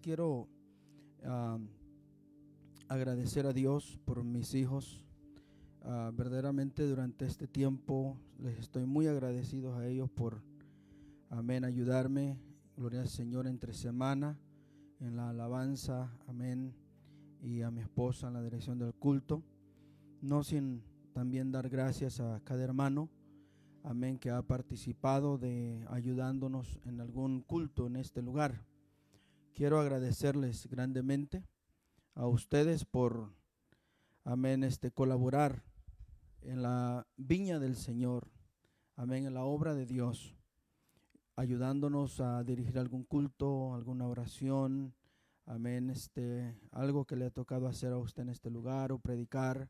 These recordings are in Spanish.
Quiero ah, agradecer a Dios por mis hijos. Verdaderamente durante este tiempo les estoy muy agradecido a ellos por, amén, ayudarme, gloria al Señor, entre semana en la alabanza, amén, y a mi esposa en la dirección del culto. No sin también dar gracias a cada hermano, amén, que ha participado de ayudándonos en algún culto en este lugar. Quiero agradecerles grandemente a ustedes por, amén, colaborar en la viña del Señor, amén, en la obra de Dios, ayudándonos a dirigir algún culto, alguna oración, amén, algo que le ha tocado hacer a usted en este lugar o predicar.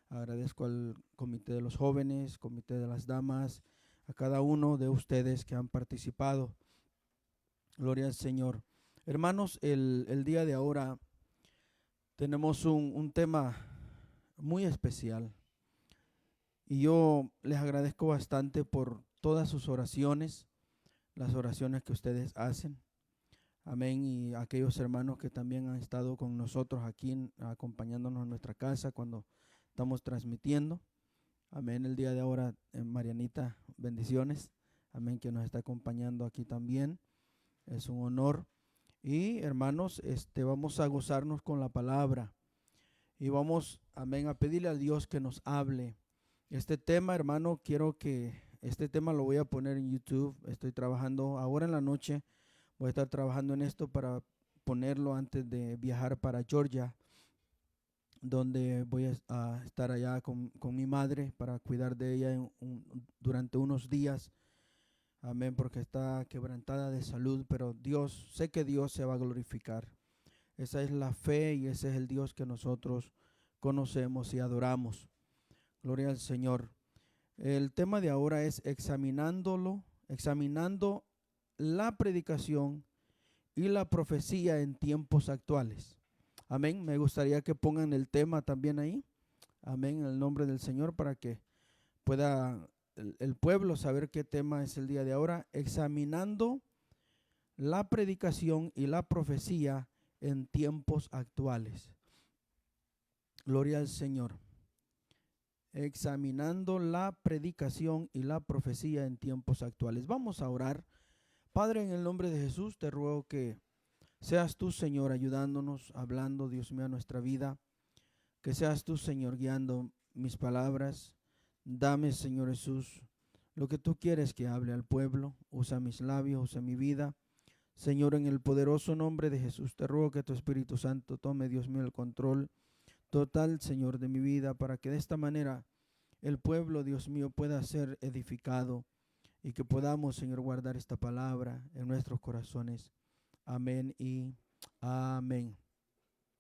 Agradezco al comité de los jóvenes, comité de las damas, a cada uno de ustedes que han participado. Gloria al Señor. Hermanos, el día de ahora tenemos un tema muy especial y yo les agradezco bastante por todas sus oraciones, las oraciones que ustedes hacen. Amén. Y aquellos hermanos que también han estado con nosotros aquí acompañándonos en nuestra casa cuando estamos transmitiendo. Amén. El día de ahora, Marianita, bendiciones. Amén, que nos está acompañando aquí también. Es un honor. Y hermanos, vamos a gozarnos con la palabra. Y vamos, amén, a pedirle a Dios que nos hable. Este tema, hermano, este tema lo voy a poner en YouTube. Estoy trabajando ahora en la noche. Voy a estar trabajando en esto para ponerlo antes de viajar para Georgia, donde voy a estar allá con mi madre para cuidar de ella durante unos días. Amén, porque está quebrantada de salud, pero sé que Dios se va a glorificar. Esa es la fe y ese es el Dios que nosotros conocemos y adoramos. Gloria al Señor. El tema de ahora es examinando la predicación y la profecía en tiempos actuales. Amén. Me gustaría que pongan el tema también ahí. Amén. En el nombre del Señor para que pueda el pueblo saber qué tema es el día de ahora. Examinando la predicación y la profecía en tiempos actuales. Gloria al Señor. Examinando la predicación y la profecía en tiempos actuales. Vamos a orar. Padre, en el nombre de Jesús, te ruego que seas tú, Señor, ayudándonos, hablando, Dios mío, a nuestra vida. Que seas tú, Señor, guiando mis palabras. Dame, Señor Jesús, lo que tú quieres que hable al pueblo. Usa mis labios, usa mi vida. Señor, en el poderoso nombre de Jesús, te ruego que tu Espíritu Santo tome, Dios mío, el control total, Señor, de mi vida, para que de esta manera el pueblo, Dios mío, pueda ser edificado y que podamos, Señor, guardar esta palabra en nuestros corazones. Amén y amén.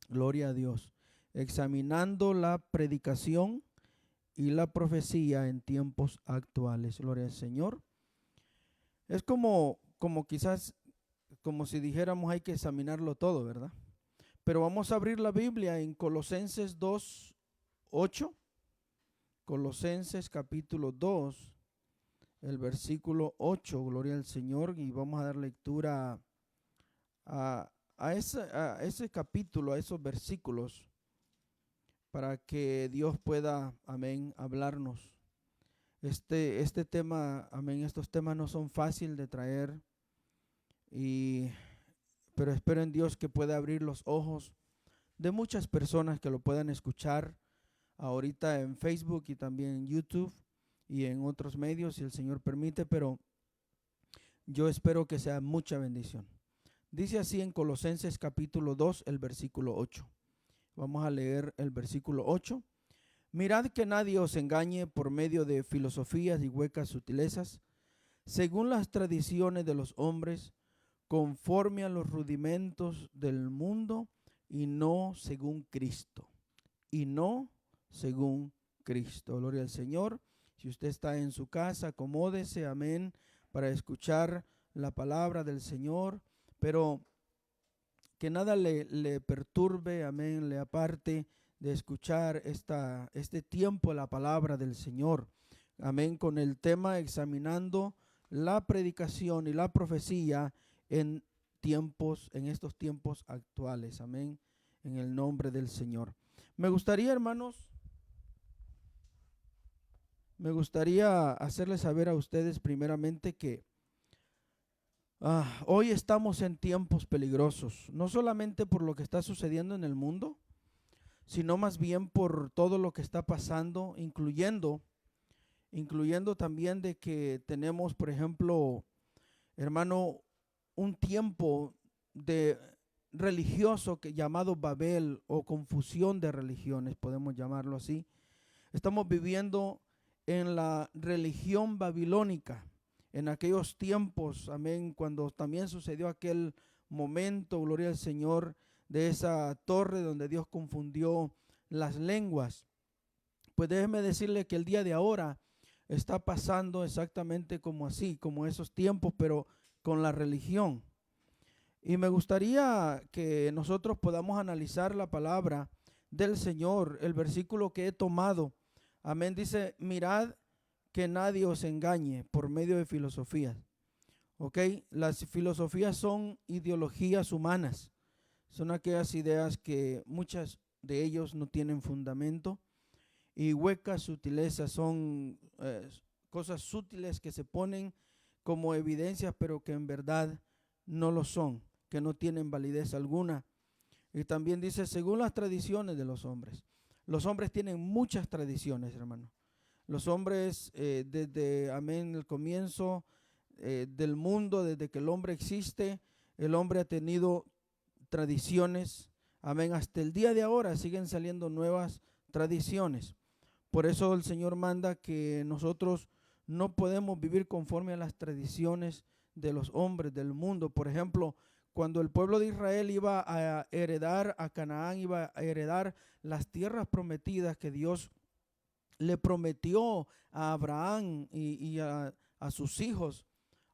Gloria a Dios. Examinando la predicación y la profecía en tiempos actuales. Gloria al Señor. Es como quizás, como si dijéramos hay que examinarlo todo, ¿verdad? Pero vamos a abrir la Biblia en Colosenses 2:8. Colosenses capítulo 2, el versículo 8, gloria al Señor, y vamos a dar lectura a ese capítulo, a esos versículos, para que Dios pueda, amén, hablarnos. Este tema, amén, estos temas no son fáciles de traer, pero espero en Dios que pueda abrir los ojos de muchas personas que lo puedan escuchar ahorita en Facebook y también en YouTube y en otros medios, si el Señor permite, pero yo espero que sea mucha bendición. Dice así en Colosenses capítulo 2, el versículo 8. Vamos a leer el versículo 8. Mirad que nadie os engañe por medio de filosofías y huecas sutilezas, según las tradiciones de los hombres, conforme a los rudimentos del mundo y no según Cristo. Y no según Cristo. Gloria al Señor. Si usted está en su casa, acomódese, amén, para escuchar la palabra del Señor, pero que nada le perturbe, amén, le aparte de escuchar este tiempo la palabra del Señor. Amén, con el tema examinando la predicación y la profecía en tiempos, en estos tiempos actuales. Amén. En el nombre del Señor. Me gustaría, hermanos, hacerles saber a ustedes primeramente que hoy estamos en tiempos peligrosos, no solamente por lo que está sucediendo en el mundo, sino más bien por todo lo que está pasando, incluyendo también de que tenemos, por ejemplo, hermano, un tiempo de religioso llamado Babel o confusión de religiones, podemos llamarlo así. Estamos viviendo en la religión babilónica, en aquellos tiempos, amén, cuando también sucedió aquel momento, gloria al Señor, de esa torre donde Dios confundió las lenguas. Pues déjeme decirle que el día de ahora está pasando exactamente como así, como esos tiempos, pero con la religión. Y me gustaría que nosotros podamos analizar la palabra del Señor, el versículo que he tomado. Amén, dice, mirad que nadie os engañe por medio de filosofías. ¿Ok? Las filosofías son ideologías humanas. Son aquellas ideas que muchas de ellos no tienen fundamento. Y huecas sutilezas son cosas sutiles que se ponen como evidencias, pero que en verdad no lo son, que no tienen validez alguna. Y también dice, según las tradiciones de los hombres. Los hombres tienen muchas tradiciones, hermano. Los hombres desde, amén, el comienzo del mundo, desde que el hombre existe, el hombre ha tenido tradiciones, amén, hasta el día de ahora siguen saliendo nuevas tradiciones. Por eso el Señor manda que nosotros no podemos vivir conforme a las tradiciones de los hombres del mundo. Por ejemplo, cuando el pueblo de Israel iba a heredar a Canaán, iba a heredar las tierras prometidas que Dios le prometió a Abraham y a sus hijos,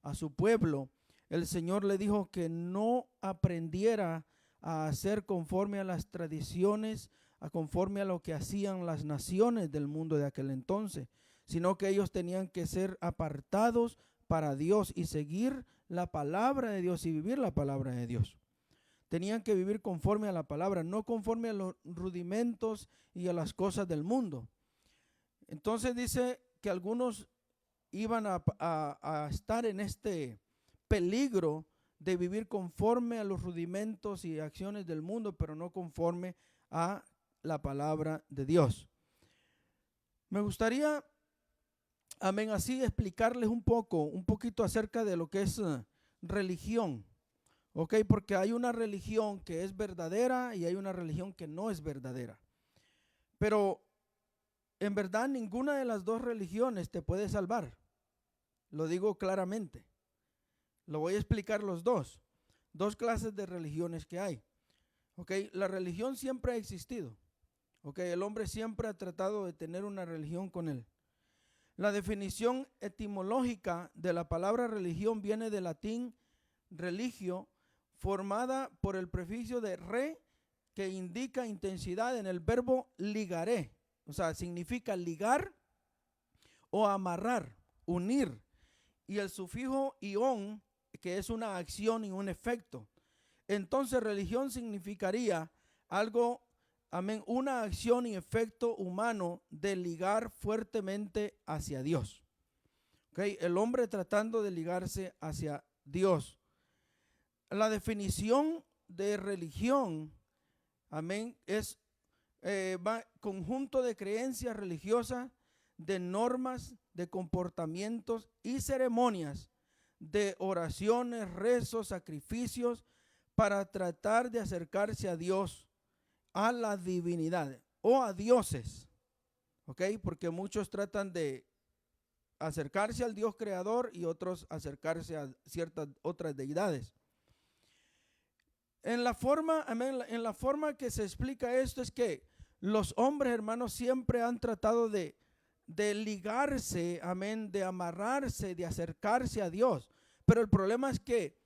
a su pueblo, el Señor le dijo que no aprendiera a hacer conforme a las tradiciones, conforme a lo que hacían las naciones del mundo de aquel entonces, sino que ellos tenían que ser apartados para Dios y seguir la palabra de Dios y vivir la palabra de Dios. Tenían que vivir conforme a la palabra, no conforme a los rudimentos y a las cosas del mundo. Entonces dice que algunos iban a estar en este peligro de vivir conforme a los rudimentos y acciones del mundo, pero no conforme a la palabra de Dios. Me gustaría, amén, así explicarles un poquito acerca de lo que es religión, ¿ok? Porque hay una religión que es verdadera y hay una religión que no es verdadera. Pero en verdad ninguna de las dos religiones te puede salvar. Lo digo claramente. Lo voy a explicar los dos clases de religiones que hay. ¿Ok? La religión siempre ha existido. ¿Ok? El hombre siempre ha tratado de tener una religión con él. La definición etimológica de la palabra religión viene del latín religio, formada por el prefijo de re, que indica intensidad en el verbo ligaré. O sea, significa ligar o amarrar, unir. Y el sufijo ión, que es una acción y un efecto. Entonces, religión significaría algo, amén, una acción y efecto humano de ligar fuertemente hacia Dios. ¿Okay? El hombre tratando de ligarse hacia Dios. La definición de religión, amén, es conjunto de creencias religiosas, de normas, de comportamientos y ceremonias, de oraciones, rezos, sacrificios, para tratar de acercarse a Dios, a la divinidad o a dioses, ¿ok? Porque muchos tratan de acercarse al Dios creador y otros acercarse a ciertas otras deidades. En la forma que se explica esto es que los hombres, hermanos, siempre han tratado de ligarse, amén, de amarrarse, de acercarse a Dios. Pero el problema es que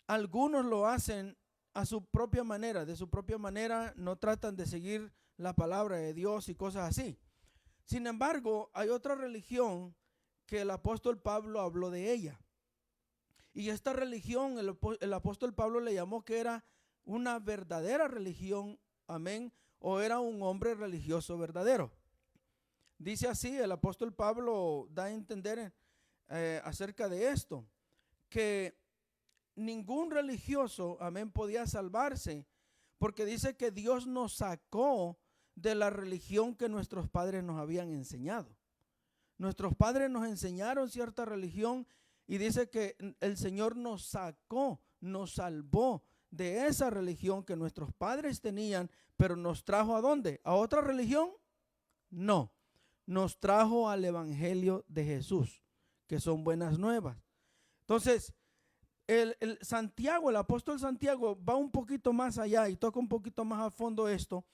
algunos lo hacen a su propia manera, de su propia manera, no tratan de seguir la palabra de Dios y cosas así. Sin embargo, hay otra religión que el apóstol Pablo habló de ella. Y esta religión, el apóstol Pablo le llamó que era una verdadera religión, amén, o era un hombre religioso verdadero. Dice así, el apóstol Pablo da a entender acerca de esto, que ningún religioso, amén, podía salvarse, porque dice que Dios nos sacó de la religión que nuestros padres nos habían enseñado. Nuestros padres nos enseñaron cierta religión y dice que el Señor nos sacó, nos salvó de esa religión que nuestros padres tenían, pero nos trajo ¿a dónde? ¿A otra religión? No, nos trajo al evangelio de Jesús, que son buenas nuevas. Entonces, el Santiago, el apóstol Santiago va un poquito más allá y toca un poquito más a fondo esto,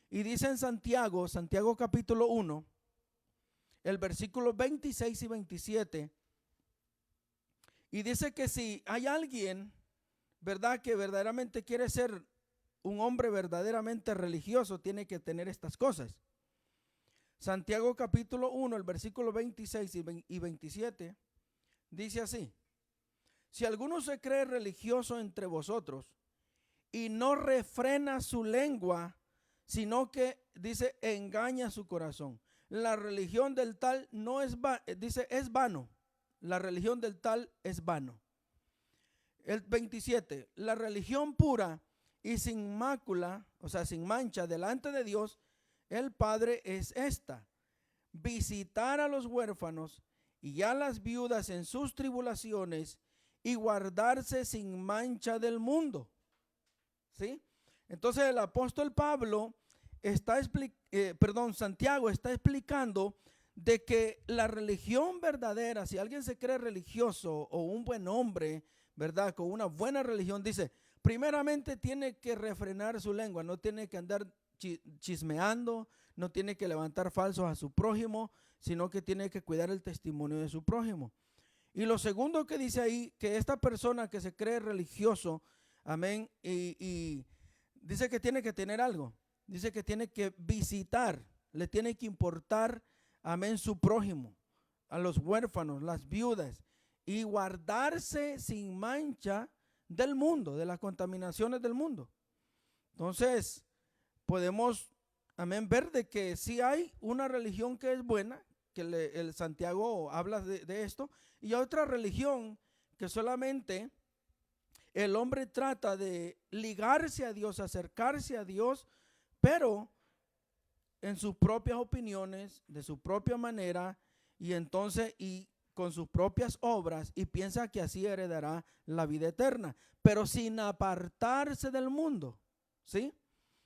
y dice en Santiago capítulo 1, el versículo 26 y 27, y dice que si hay alguien, ¿verdad?, que verdaderamente quiere ser un hombre verdaderamente religioso, tiene que tener estas cosas. Santiago capítulo 1, el versículo 26 y 27, dice así: si alguno se cree religioso entre vosotros y no refrena su lengua, sino que, dice, engaña su corazón. La religión del tal no es, dice, es vano. La religión del tal es vano. El 27, la religión pura y sin mácula, o sea, sin mancha delante de Dios, el Padre, es esta: visitar a los huérfanos y a las viudas en sus tribulaciones y guardarse sin mancha del mundo. ¿Sí? Entonces el apóstol Pablo Santiago está explicando de que la religión verdadera, si alguien se cree religioso o un buen hombre, ¿verdad?, con una buena religión, dice, primeramente tiene que refrenar su lengua, no tiene que andar chismeando, no tiene que levantar falsos a su prójimo, sino que tiene que cuidar el testimonio de su prójimo. Y lo segundo que dice ahí, que esta persona que se cree religioso, amén, y dice que tiene que tener algo, dice que tiene que visitar, le tiene que importar, amén, su prójimo, a los huérfanos, las viudas, y guardarse sin mancha del mundo, de las contaminaciones del mundo. Entonces, podemos, amén, ver de que sí hay una religión que es buena, que el Santiago habla de esto, y otra religión que solamente el hombre trata de ligarse a Dios, acercarse a Dios, pero en sus propias opiniones, de su propia manera, y entonces con sus propias obras, y piensa que así heredará la vida eterna, pero sin apartarse del mundo, ¿sí?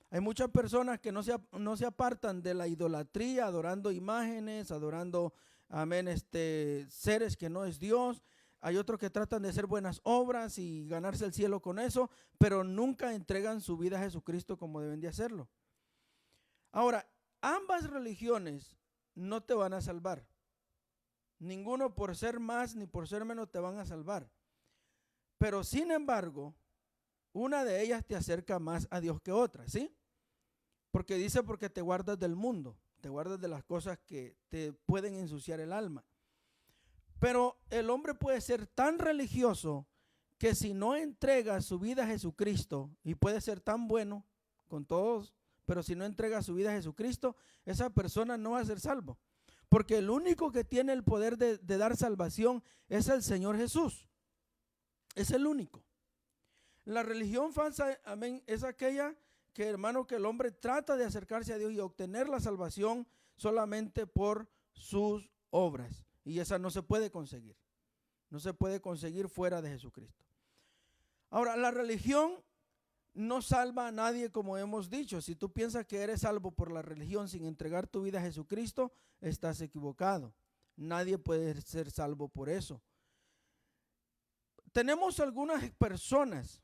Hay muchas personas que no se apartan de la idolatría, adorando imágenes, adorando, amén, seres que no es Dios. Hay otros que tratan de hacer buenas obras y ganarse el cielo con eso, pero nunca entregan su vida a Jesucristo como deben de hacerlo. Ahora, ambas religiones no te van a salvar. Ninguno por ser más ni por ser menos te van a salvar. Pero sin embargo, una de ellas te acerca más a Dios que otra, ¿sí? Porque dice, porque te guardas del mundo, te guardas de las cosas que te pueden ensuciar el alma. Pero el hombre puede ser tan religioso que si no entrega su vida a Jesucristo, y puede ser tan bueno con todos, pero si no entrega su vida a Jesucristo, esa persona no va a ser salvo. Porque el único que tiene el poder de dar salvación es el Señor Jesús. Es el único. La religión falsa, amén, es aquella que, hermano, que el hombre trata de acercarse a Dios y obtener la salvación solamente por sus obras. Y esa no se puede conseguir. No se puede conseguir fuera de Jesucristo. Ahora, la religión no salva a nadie, como hemos dicho. Si tú piensas que eres salvo por la religión sin entregar tu vida a Jesucristo, estás equivocado. Nadie puede ser salvo por eso. Tenemos algunas personas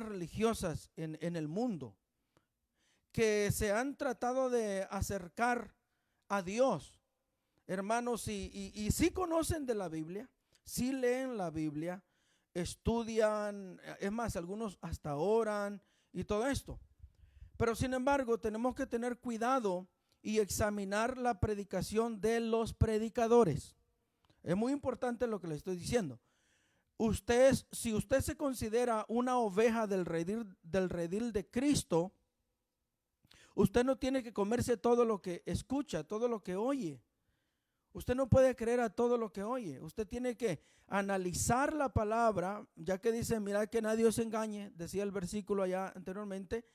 religiosas en el mundo que se han tratado de acercar a Dios, hermanos, y sí conocen de la Biblia, sí leen la Biblia, estudian, es más, algunos hasta oran y todo esto. Pero sin embargo, tenemos que tener cuidado y examinar la predicación de los predicadores. Es muy importante lo que les estoy diciendo. si usted se considera una oveja del redil de Cristo, usted no tiene que comerse todo lo que escucha, todo lo que oye. Usted no puede creer a todo lo que oye. Usted tiene que analizar la palabra, ya que dice, mirad que nadie os engañe, decía el versículo allá anteriormente.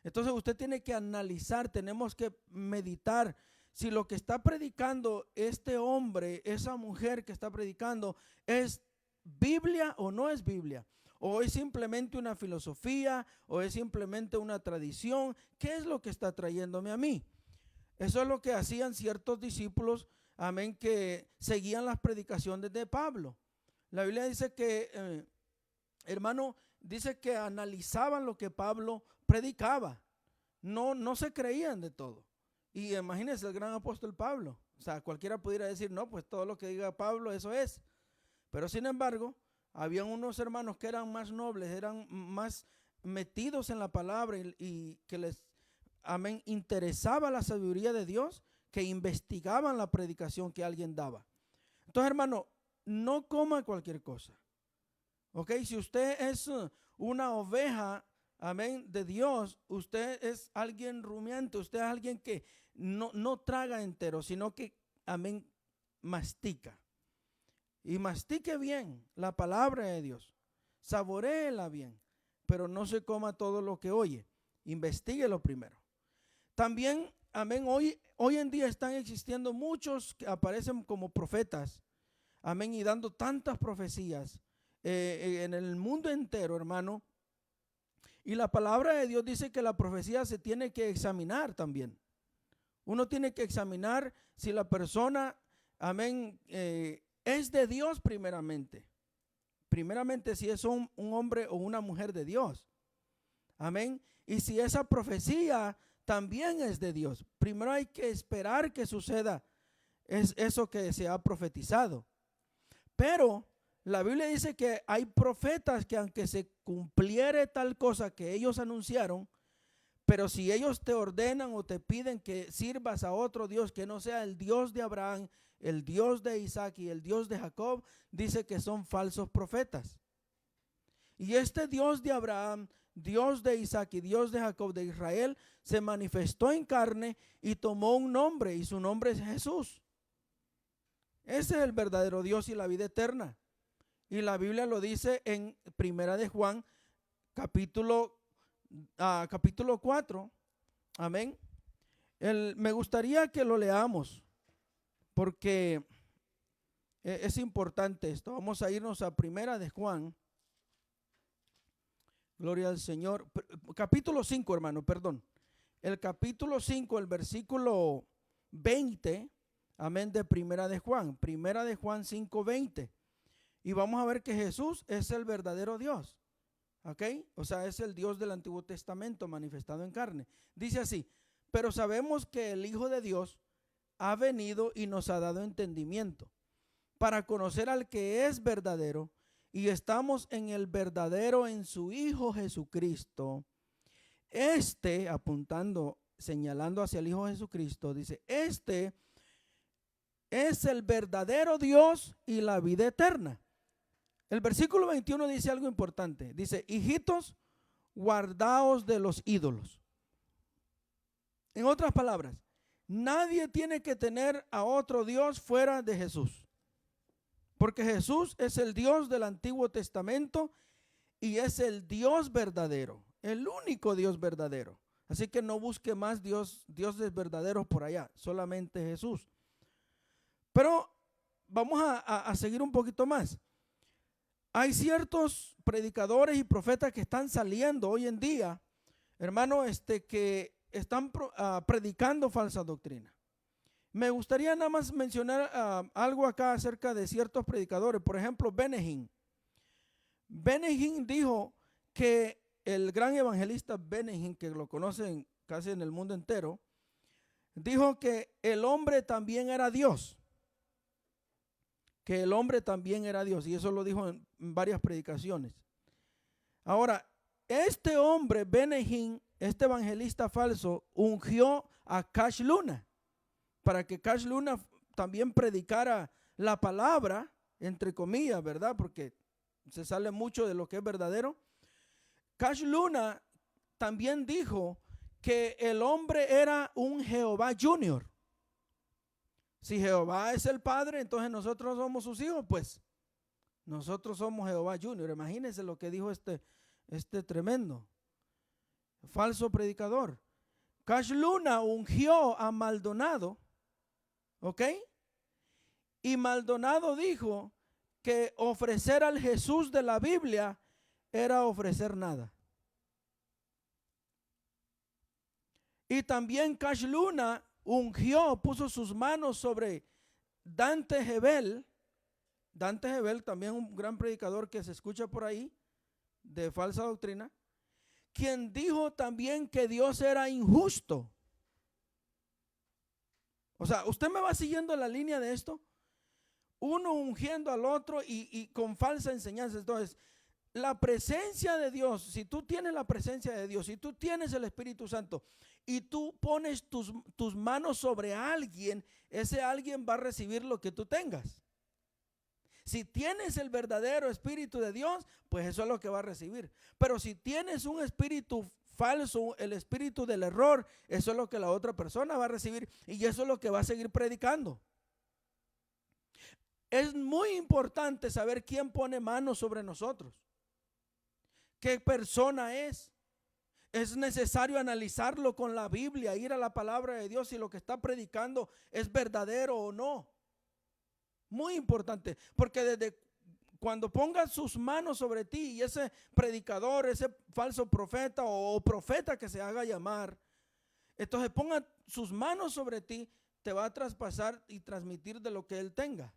Entonces usted tiene que analizar, tenemos que meditar si lo que está predicando este hombre, esa mujer que está predicando, es Biblia o no es Biblia. O es simplemente una filosofía, o es simplemente una tradición. ¿Qué es lo que está trayéndome a mí? Eso es lo que hacían ciertos discípulos, amén, que seguían las predicaciones de Pablo. La Biblia dice que, hermano, dice que analizaban lo que Pablo predicaba. No se creían de todo. Y imagínense el gran apóstol Pablo. O sea, cualquiera pudiera decir, no, pues todo lo que diga Pablo, eso es. Pero sin embargo, habían unos hermanos que eran más nobles, eran más metidos en la palabra y que les, amén, interesaba la sabiduría de Dios, que investigaban la predicación que alguien daba. Entonces, hermano, no coma cualquier cosa. Ok, si usted es una oveja, amén, de Dios, usted es alguien rumiante, usted es alguien que no traga entero, sino que, amén, mastica. Y mastique bien la palabra de Dios, saboréela bien, pero no se coma todo lo que oye, investíguelo primero. También, amén, hoy en día están existiendo muchos que aparecen como profetas, amén, y dando tantas profecías en el mundo entero, hermano. Y la palabra de Dios dice que la profecía se tiene que examinar también. Uno tiene que examinar si la persona, amén, es de Dios primeramente. Primeramente si es un hombre o una mujer de Dios. Amén. Y si esa profecía también es de Dios. Primero hay que esperar que suceda eso que se ha profetizado. Pero la Biblia dice que hay profetas que aunque se cumpliere tal cosa que ellos anunciaron, pero si ellos te ordenan o te piden que sirvas a otro Dios que no sea el Dios de Abraham, el Dios de Isaac y el Dios de Jacob, dice que son falsos profetas. Y este Dios de Abraham, Dios de Isaac y Dios de Jacob, de Israel, se manifestó en carne y tomó un nombre, y su nombre es Jesús. Ese es el verdadero Dios y la vida eterna. Y la Biblia lo dice en Primera de Juan, capítulo 4. Amén. Me gustaría que lo leamos, porque es importante esto. Vamos a irnos a Primera de Juan. Gloria al Señor. Capítulo 5, hermano, perdón. El capítulo 5, el versículo 20, amén, de Primera de Juan. Primera de Juan 5:20. Y vamos a ver que Jesús es el verdadero Dios. ¿Ok? O sea, es el Dios del Antiguo Testamento manifestado en carne. Dice así: pero sabemos que el Hijo de Dios ha venido y nos ha dado entendimiento para conocer al que es verdadero, y estamos en el verdadero, en su Hijo Jesucristo. Apuntando, señalando hacia el Hijo Jesucristo, dice, este es el verdadero Dios y la vida eterna. El versículo 21 dice algo importante. Dice, hijitos, guardaos de los ídolos. En otras palabras, nadie tiene que tener a otro Dios fuera de Jesús. Porque Jesús es el Dios del Antiguo Testamento y es el Dios verdadero, el único Dios verdadero. Así que no busque más dioses verdaderos por allá, solamente Jesús. Pero vamos a seguir un poquito más. Hay ciertos predicadores y profetas que están saliendo hoy en día, hermano, que están predicando falsa doctrina. Me gustaría nada más mencionar algo acá acerca de ciertos predicadores. Por ejemplo, Benny Hinn. Benny Hinn dijo que el gran evangelista Benny Hinn, que lo conocen casi en el mundo entero, dijo que el hombre también era Dios. Que el hombre también era Dios. Y eso lo dijo en varias predicaciones. Ahora, este hombre, Benny Hinn, este evangelista falso, ungió a Cash Luna para que Cash Luna también predicara la palabra, entre comillas, ¿verdad? Porque se sale mucho de lo que es verdadero. Cash Luna también dijo que el hombre era un Jehová Junior. Si Jehová es el padre, entonces nosotros somos sus hijos, pues nosotros somos Jehová Junior. Imagínense lo que dijo este tremendo falso predicador. Cash Luna ungió a Maldonado, ¿ok? Y Maldonado dijo que ofrecer al Jesús de la Biblia era ofrecer nada. Y también Cash Luna ungió, puso sus manos sobre Dante Gebel. Dante Gebel, también un gran predicador que se escucha por ahí, de falsa doctrina, quien dijo también que Dios era injusto. O sea, ¿usted me va siguiendo la línea de esto? Uno ungiendo al otro y con falsa enseñanza. Entonces, la presencia de Dios, si tú tienes la presencia de Dios, si tú tienes el Espíritu Santo y tú pones tus manos sobre alguien, ese alguien va a recibir lo que tú tengas. Si tienes el verdadero Espíritu de Dios, pues eso es lo que va a recibir. Pero si tienes un espíritu falso, el espíritu del error, eso es lo que la otra persona va a recibir y eso es lo que va a seguir predicando. Es muy importante saber quién pone manos sobre nosotros. ¿Qué persona es? Es necesario analizarlo con la Biblia, ir a la palabra de Dios si lo que está predicando es verdadero o no. Muy importante, porque desde cuando ponga sus manos sobre ti y ese predicador, ese falso profeta o profeta que se haga llamar, entonces ponga sus manos sobre ti, te va a traspasar y transmitir de lo que él tenga.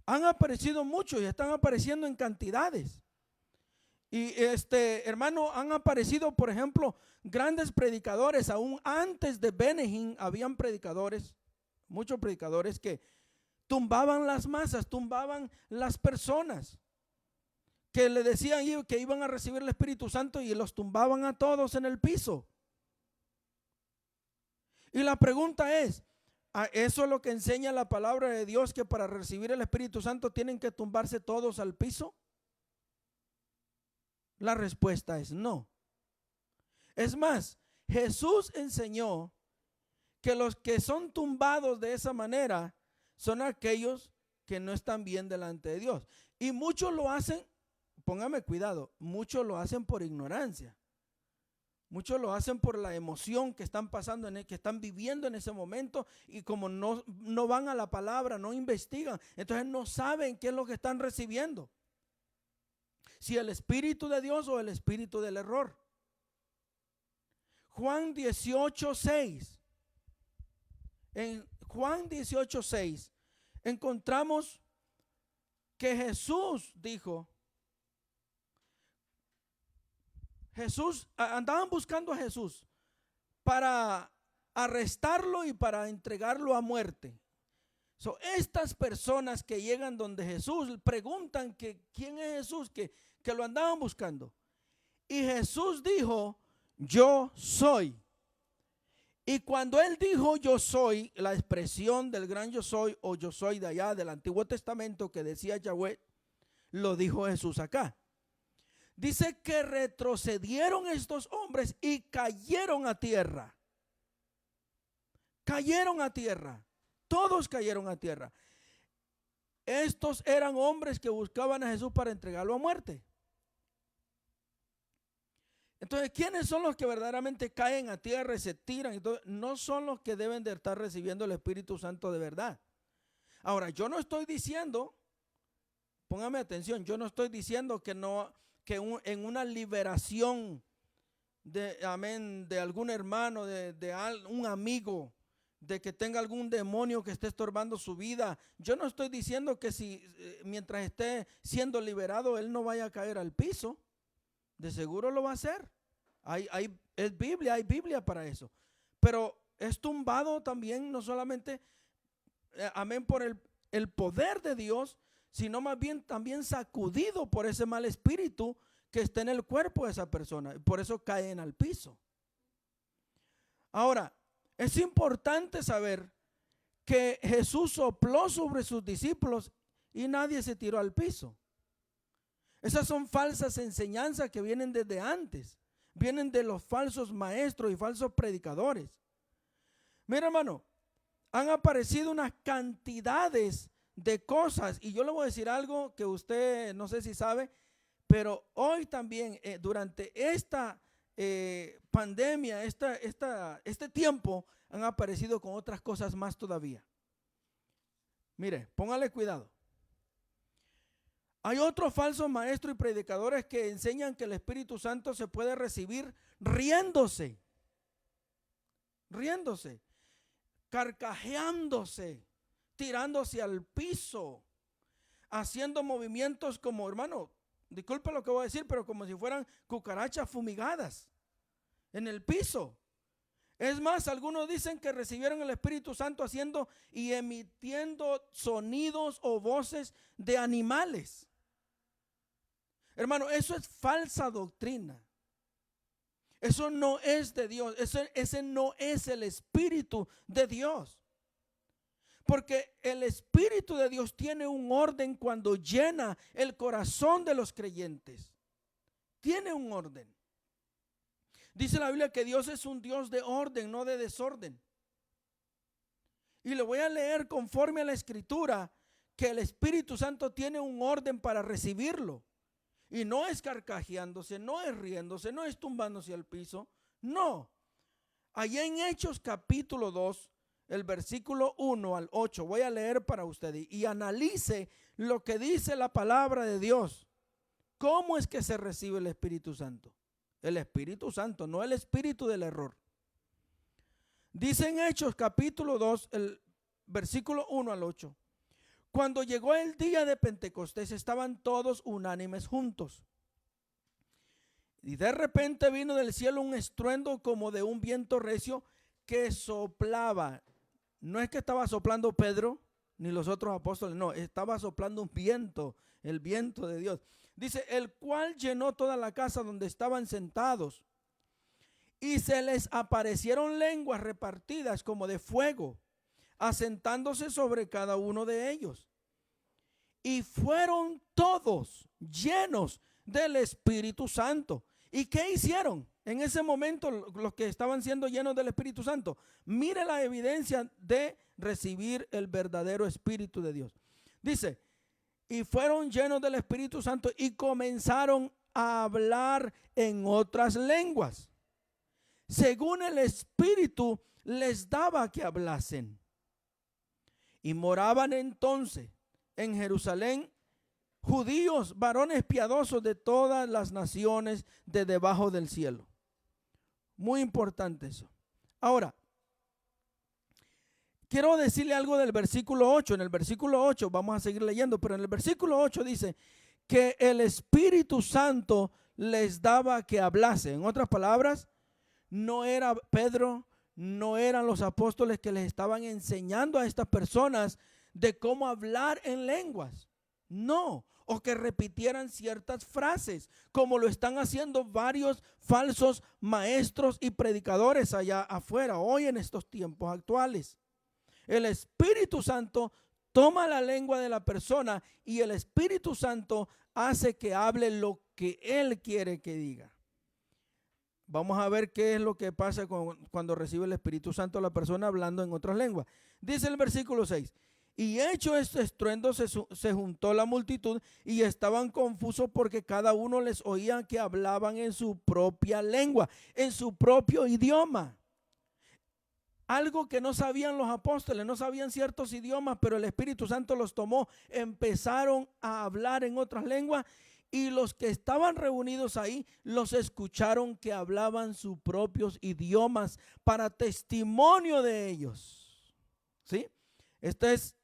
Han aparecido muchos y están apareciendo en cantidades. Y hermano, han aparecido, por ejemplo, grandes predicadores. Aún antes de Benny habían predicadores, muchos predicadores que tumbaban las masas, tumbaban las personas, que le decían que iban a recibir el Espíritu Santo y los tumbaban a todos en el piso. Y la pregunta es, ¿eso es lo que enseña la palabra de Dios, que para recibir el Espíritu Santo tienen que tumbarse todos al piso? La respuesta es no. Es más, Jesús enseñó que los que son tumbados de esa manera son aquellos que no están bien delante de Dios. Y muchos lo hacen, póngame cuidado, muchos lo hacen por ignorancia. Muchos lo hacen por la emoción que están pasando, que están viviendo en ese momento, y como no van a la palabra, no investigan, entonces no saben qué es lo que están recibiendo. Si el Espíritu de Dios o el espíritu del error. Juan 18:6. En Juan 18:6 encontramos que Jesús dijo, andaban buscando a Jesús para arrestarlo y para entregarlo a muerte. Estas personas que llegan donde Jesús preguntan que quién es Jesús, que lo andaban buscando. Y Jesús dijo, yo soy. Y cuando él dijo yo soy, la expresión del gran yo soy o yo soy de allá del Antiguo Testamento que decía Yahweh, lo dijo Jesús acá. Dice que retrocedieron estos hombres y cayeron a tierra. Cayeron a tierra. Todos cayeron a tierra. Estos eran hombres que buscaban a Jesús para entregarlo a muerte. Entonces, ¿quiénes son los que verdaderamente caen a tierra y se tiran? Entonces, no son los que deben de estar recibiendo el Espíritu Santo de verdad. Ahora, yo no estoy diciendo, póngame atención, yo no estoy diciendo que en una liberación de algún hermano, de un amigo, de que tenga algún demonio que esté estorbando su vida, yo no estoy diciendo que si mientras esté siendo liberado él no vaya a caer al piso. De seguro lo va a hacer. Hay Biblia para eso. Pero es tumbado también, no solamente, por el poder de Dios, sino más bien también sacudido por ese mal espíritu que está en el cuerpo de esa persona. Por eso caen al piso. Ahora, es importante saber que Jesús sopló sobre sus discípulos y nadie se tiró al piso. Esas son falsas enseñanzas que vienen desde antes. Vienen de los falsos maestros y falsos predicadores. Mira, hermano, han aparecido unas cantidades de cosas, y yo le voy a decir algo que usted no sé si sabe, pero hoy también durante esta pandemia, este tiempo, han aparecido con otras cosas más todavía. Mire, póngale cuidado. Hay otros falsos maestros y predicadores que enseñan que el Espíritu Santo se puede recibir riéndose, carcajeándose, tirándose al piso, haciendo movimientos como, hermano, disculpe lo que voy a decir, pero como si fueran cucarachas fumigadas en el piso. Es más, algunos dicen que recibieron el Espíritu Santo haciendo y emitiendo sonidos o voces de animales. Hermano, eso es falsa doctrina. Eso no es de Dios. Ese no es el Espíritu de Dios. Porque el Espíritu de Dios tiene un orden cuando llena el corazón de los creyentes. Tiene un orden. Dice la Biblia que Dios es un Dios de orden, no de desorden. Y le voy a leer conforme a la Escritura que el Espíritu Santo tiene un orden para recibirlo. Y no es carcajeándose, no es riéndose, no es tumbándose al piso. No. Allá en Hechos capítulo 2, el versículo 1 al 8, voy a leer para usted y analice lo que dice la palabra de Dios. ¿Cómo es que se recibe el Espíritu Santo? El Espíritu Santo, no el espíritu del error. Dice en Hechos capítulo 2, el versículo 1 al 8. Cuando llegó el día de Pentecostés, estaban todos unánimes juntos. Y de repente vino del cielo un estruendo como de un viento recio que soplaba. No es que estaba soplando Pedro ni los otros apóstoles, no, estaba soplando un viento, el viento de Dios. Dice, el cual llenó toda la casa donde estaban sentados. Y se les aparecieron lenguas repartidas como de fuego, asentándose sobre cada uno de ellos. Y fueron todos llenos del Espíritu Santo. ¿Y qué hicieron en ese momento los que estaban siendo llenos del Espíritu Santo? Mire la evidencia de recibir el verdadero Espíritu de Dios. Dice, y fueron llenos del Espíritu Santo y comenzaron a hablar en otras lenguas, según el Espíritu les daba que hablasen. Y moraban entonces en Jerusalén judíos, varones piadosos de todas las naciones de debajo del cielo. Muy importante eso. Ahora, quiero decirle algo del versículo 8. En el versículo 8 vamos a seguir leyendo, pero en el versículo 8 dice que el Espíritu Santo les daba que hablase. En otras palabras, no era Pedro, no eran los apóstoles que les estaban enseñando a estas personas de cómo hablar en lenguas. No, o que repitieran ciertas frases, como lo están haciendo varios falsos maestros y predicadores allá afuera, hoy en estos tiempos actuales. El Espíritu Santo toma la lengua de la persona y el Espíritu Santo hace que hable lo que Él quiere que diga. Vamos a ver qué es lo que pasa cuando recibe el Espíritu Santo la persona hablando en otras lenguas. Dice el versículo 6. Y hecho este estruendo se juntó la multitud y estaban confusos porque cada uno les oía que hablaban en su propia lengua, en su propio idioma. Algo que no sabían los apóstoles, no sabían ciertos idiomas, pero el Espíritu Santo los tomó, empezaron a hablar en otras lenguas y los que estaban reunidos ahí los escucharon que hablaban sus propios idiomas para testimonio de ellos. ¿Sí? Esto es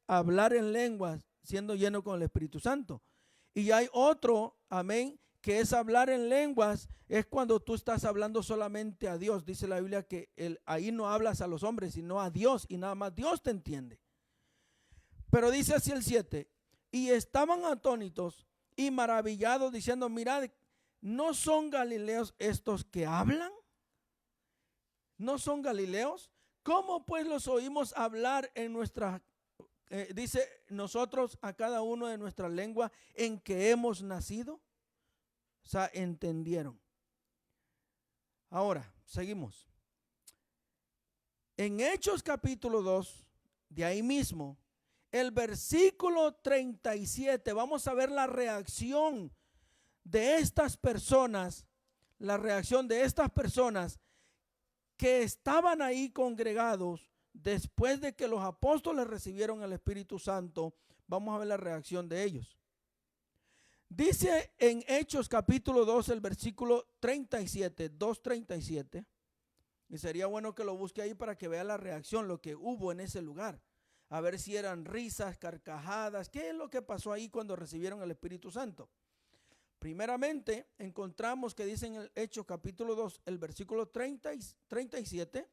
hablar en lenguas siendo lleno con el Espíritu Santo. Y hay otro, amén, que es hablar en lenguas, es cuando tú estás hablando solamente a Dios. Dice la Biblia que ahí no hablas a los hombres, sino a Dios, y nada más Dios te entiende. Pero dice así el 7, y estaban atónitos y maravillados diciendo, mirad, ¿no son galileos estos que hablan? ¿No son galileos? ¿Cómo pues los oímos hablar en nuestras dice, nosotros a cada uno de nuestra lengua en que hemos nacido. O sea, entendieron. Ahora, seguimos. En Hechos capítulo 2, de ahí mismo, el versículo 37, vamos a ver la reacción de estas personas, que estaban ahí congregados después de que los apóstoles recibieron el Espíritu Santo. Vamos a ver la reacción de ellos. Dice en Hechos capítulo 2, el versículo 37, 2:37, y sería bueno que lo busque ahí para que vea la reacción, lo que hubo en ese lugar. A ver si eran risas, carcajadas, qué es lo que pasó ahí cuando recibieron el Espíritu Santo. Primeramente, encontramos que dice en el Hechos capítulo 2, el versículo 37,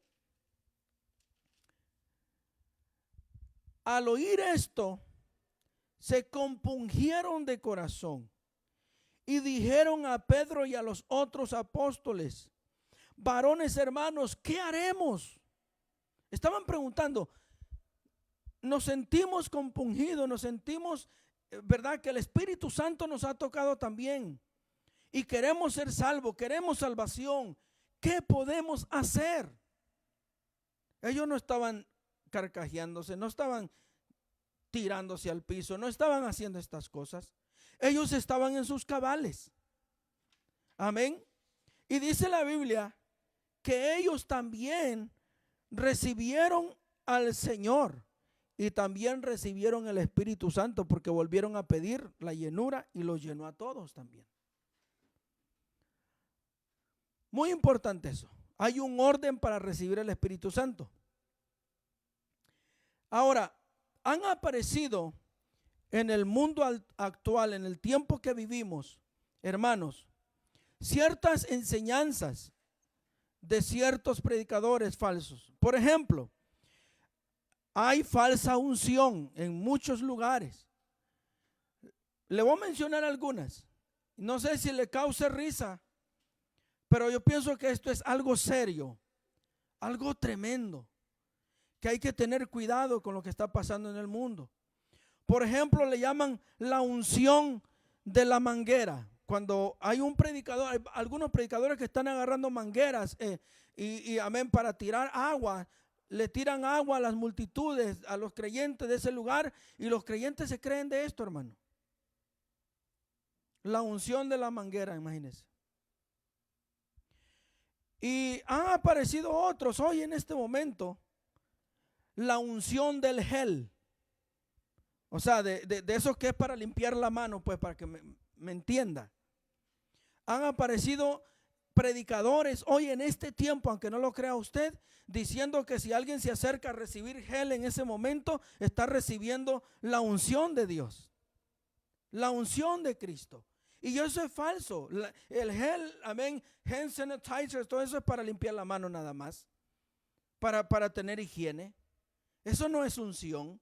al oír esto, se compungieron de corazón y dijeron a Pedro y a los otros apóstoles: varones hermanos, ¿qué haremos? Estaban preguntando, nos sentimos compungidos, nos sentimos, ¿verdad?, que el Espíritu Santo nos ha tocado también y queremos ser salvos, queremos salvación. ¿Qué podemos hacer? Ellos no estaban carcajeándose, no estaban tirándose al piso, no estaban haciendo estas cosas. Ellos estaban en sus cabales. Amén. Y dice la Biblia que ellos también recibieron al Señor y también recibieron el Espíritu Santo, porque volvieron a pedir la llenura y los llenó a todos también. Muy importante eso. Hay un orden para recibir el Espíritu Santo. Ahora, han aparecido en el mundo actual, en el tiempo que vivimos, hermanos, ciertas enseñanzas de ciertos predicadores falsos. Por ejemplo, hay falsa unción en muchos lugares. Le voy a mencionar algunas. No sé si le cause risa, pero yo pienso que esto es algo serio, algo tremendo, que hay que tener cuidado con lo que está pasando en el mundo. Por ejemplo, le llaman la unción de la manguera. Cuando hay un predicador, hay algunos predicadores que están agarrando mangueras amén, para tirar agua, le tiran agua a las multitudes, a los creyentes de ese lugar, y los creyentes se creen de esto, hermano. La unción de la manguera, imagínense. Y han aparecido otros hoy en este momento, la unción del gel. O sea, de eso que es para limpiar la mano, pues para que me entienda. Han aparecido predicadores hoy en este tiempo, aunque no lo crea usted, diciendo que si alguien se acerca a recibir gel en ese momento, está recibiendo la unción de Dios, la unción de Cristo. Y eso es falso. El gel, amén, hand sanitizer, todo eso es para limpiar la mano nada más, para tener higiene. Eso no es unción.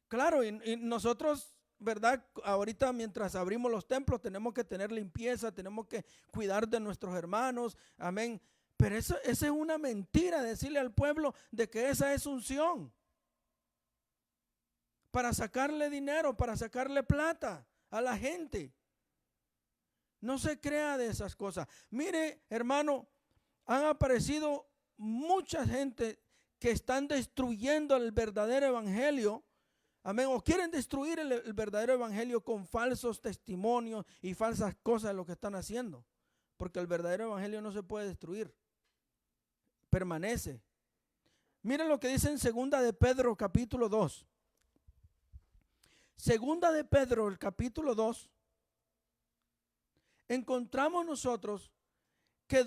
Claro, y nosotros, ¿verdad? Ahorita mientras abrimos los templos tenemos que tener limpieza, tenemos que cuidar de nuestros hermanos, amén. Pero esa es una mentira, decirle al pueblo de que esa es unción. Para sacarle dinero, para sacarle plata a la gente. No se crea de esas cosas. Mire, hermano, han aparecido mucha gente que están destruyendo el verdadero evangelio. Amén. O quieren destruir el verdadero evangelio con falsos testimonios y falsas cosas de lo que están haciendo. Porque el verdadero evangelio no se puede destruir. Permanece. Miren lo que dice en Segunda de Pedro capítulo 2. Segunda de Pedro, el capítulo 2. Encontramos nosotros que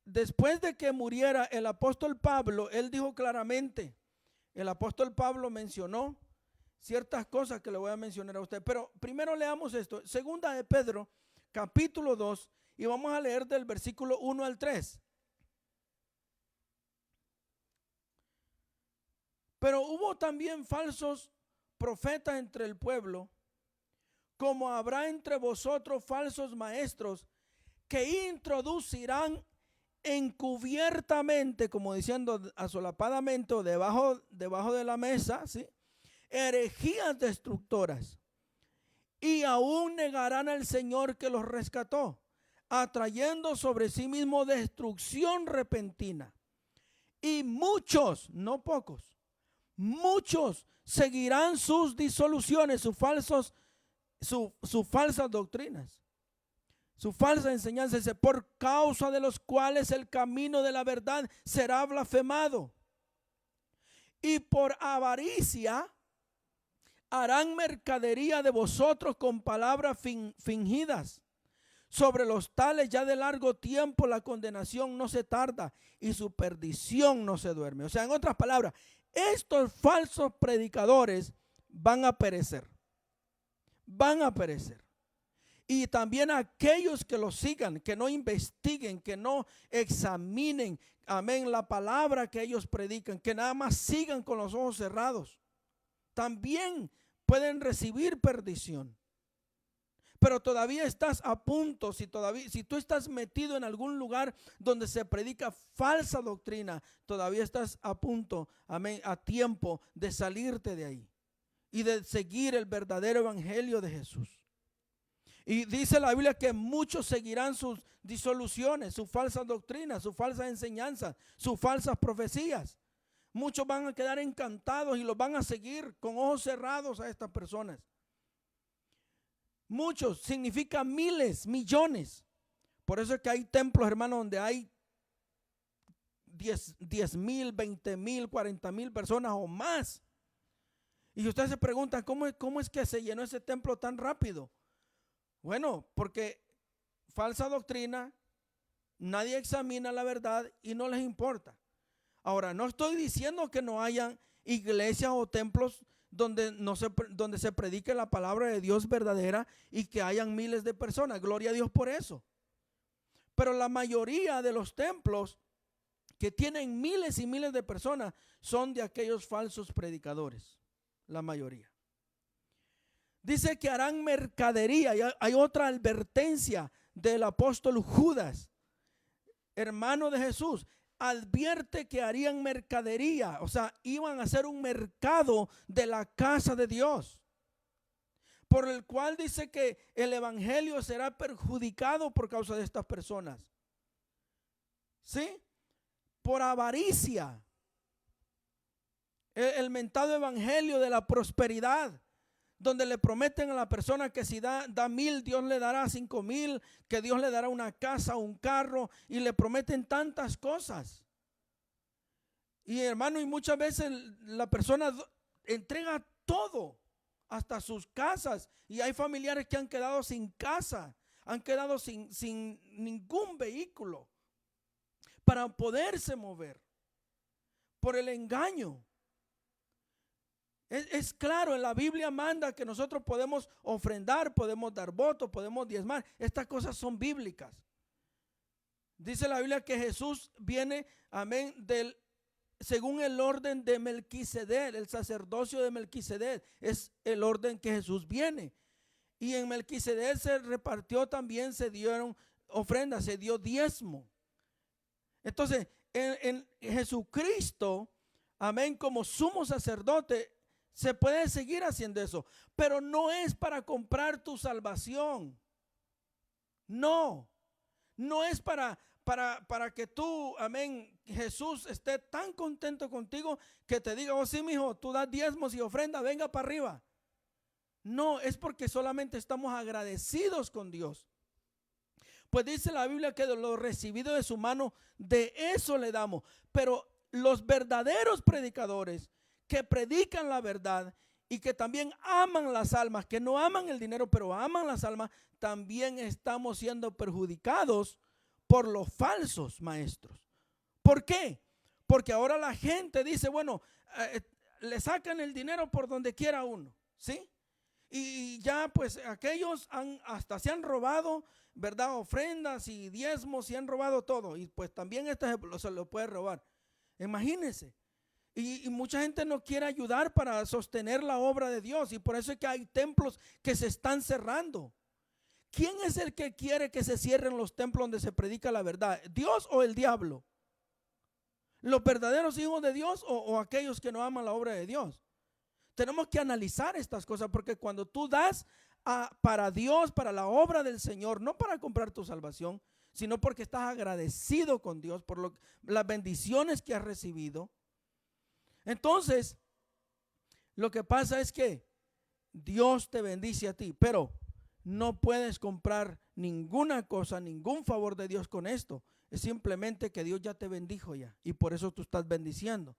después de que muriera el apóstol Pablo, él dijo claramente, el apóstol Pablo mencionó ciertas cosas que le voy a mencionar a usted, pero primero leamos esto, Segunda de Pedro, capítulo 2, y vamos a leer del versículo 1 al 3. Pero hubo también falsos profetas entre el pueblo, como habrá entre vosotros falsos maestros que introducirán encubiertamente, como diciendo asolapadamente o debajo de la mesa, ¿sí?, herejías destructoras, y aún negarán al Señor que los rescató, atrayendo sobre sí mismo destrucción repentina. Y muchos, no pocos, muchos seguirán sus disoluciones, sus falsas doctrinas, su falsa enseñanza, dice, por causa de los cuales el camino de la verdad será blasfemado. Y por avaricia harán mercadería de vosotros con palabras fingidas. Sobre los tales ya de largo tiempo la condenación no se tarda y su perdición no se duerme. O sea, en otras palabras, estos falsos predicadores van a perecer. Van a perecer. Y también aquellos que los sigan, que no investiguen, que no examinen, amén, la palabra que ellos predican, que nada más sigan con los ojos cerrados, también pueden recibir perdición. Pero todavía estás a punto, si tú estás metido en algún lugar donde se predica falsa doctrina, todavía estás a punto, amén, a tiempo de salirte de ahí y de seguir el verdadero evangelio de Jesús. Y dice la Biblia que muchos seguirán sus disoluciones, sus falsas doctrinas, sus falsas enseñanzas, sus falsas profecías. Muchos van a quedar encantados y los van a seguir con ojos cerrados a estas personas. Muchos significa miles, millones. Por eso es que hay templos, hermanos, donde hay 10,000, 20,000, 40,000 personas o más. Y ustedes se preguntan, ¿cómo es que se llenó ese templo tan rápido? Bueno, porque falsa doctrina, nadie examina la verdad y no les importa. Ahora, no estoy diciendo que no hayan iglesias o templos donde se predique la palabra de Dios verdadera y que hayan miles de personas. Gloria a Dios por eso. Pero la mayoría de los templos que tienen miles y miles de personas son de aquellos falsos predicadores. La mayoría. Dice que harán mercadería. Y hay otra advertencia del apóstol Judas, hermano de Jesús. Advierte que harían mercadería, o sea, iban a hacer un mercado de la casa de Dios, por el cual dice que el evangelio será perjudicado por causa de estas personas. ¿Sí? Por avaricia. El mentado evangelio de la prosperidad, donde le prometen a la persona que si da 1,000, Dios le dará 5,000, que Dios le dará una casa, un carro, y le prometen tantas cosas. Y hermano, y muchas veces la persona entrega todo, hasta sus casas, y hay familiares que han quedado sin casa, han quedado sin ningún vehículo para poderse mover por el engaño. Es claro, en la Biblia manda que nosotros podemos ofrendar, podemos dar votos, podemos diezmar. Estas cosas son bíblicas. Dice la Biblia que Jesús viene, amén, según el orden de Melquisedec, el sacerdocio de Melquisedec. Es el orden que Jesús viene. Y en Melquisedec se repartió también, se dieron ofrendas, se dio diezmo. Entonces, en Jesucristo, amén, como sumo sacerdote, se puede seguir haciendo eso, pero no es para comprar tu salvación. No es para que tú, amén, Jesús esté tan contento contigo que te diga, oh sí, mijo, tú das diezmos y ofrendas, venga para arriba. No, es porque solamente estamos agradecidos con Dios. Pues dice la Biblia que de lo recibido de su mano, de eso le damos. Pero los verdaderos predicadores que predican la verdad y que también aman las almas, que no aman el dinero, pero aman las almas, también estamos siendo perjudicados por los falsos maestros. ¿Por qué? Porque ahora la gente dice, bueno, le sacan el dinero por donde quiera uno, ¿sí? Y ya pues aquellos hasta se han robado, ¿verdad? Ofrendas y diezmos, se han robado todo. Y pues también se lo puede robar. Imagínense. Y mucha gente no quiere ayudar para sostener la obra de Dios. Y por eso es que hay templos que se están cerrando. ¿Quién es el que quiere que se cierren los templos donde se predica la verdad? ¿Dios o el diablo? ¿Los verdaderos hijos de Dios o aquellos que no aman la obra de Dios? tenemos que analizar estas cosas, porque cuando tú das para Dios, para la obra del Señor, no para comprar tu salvación, sino porque estás agradecido con Dios por las bendiciones que has recibido. Entonces, lo que pasa es que Dios te bendice a ti, pero no puedes comprar ninguna cosa, ningún favor de Dios con esto. Es simplemente que Dios ya te bendijo ya, y por eso tú estás bendiciendo.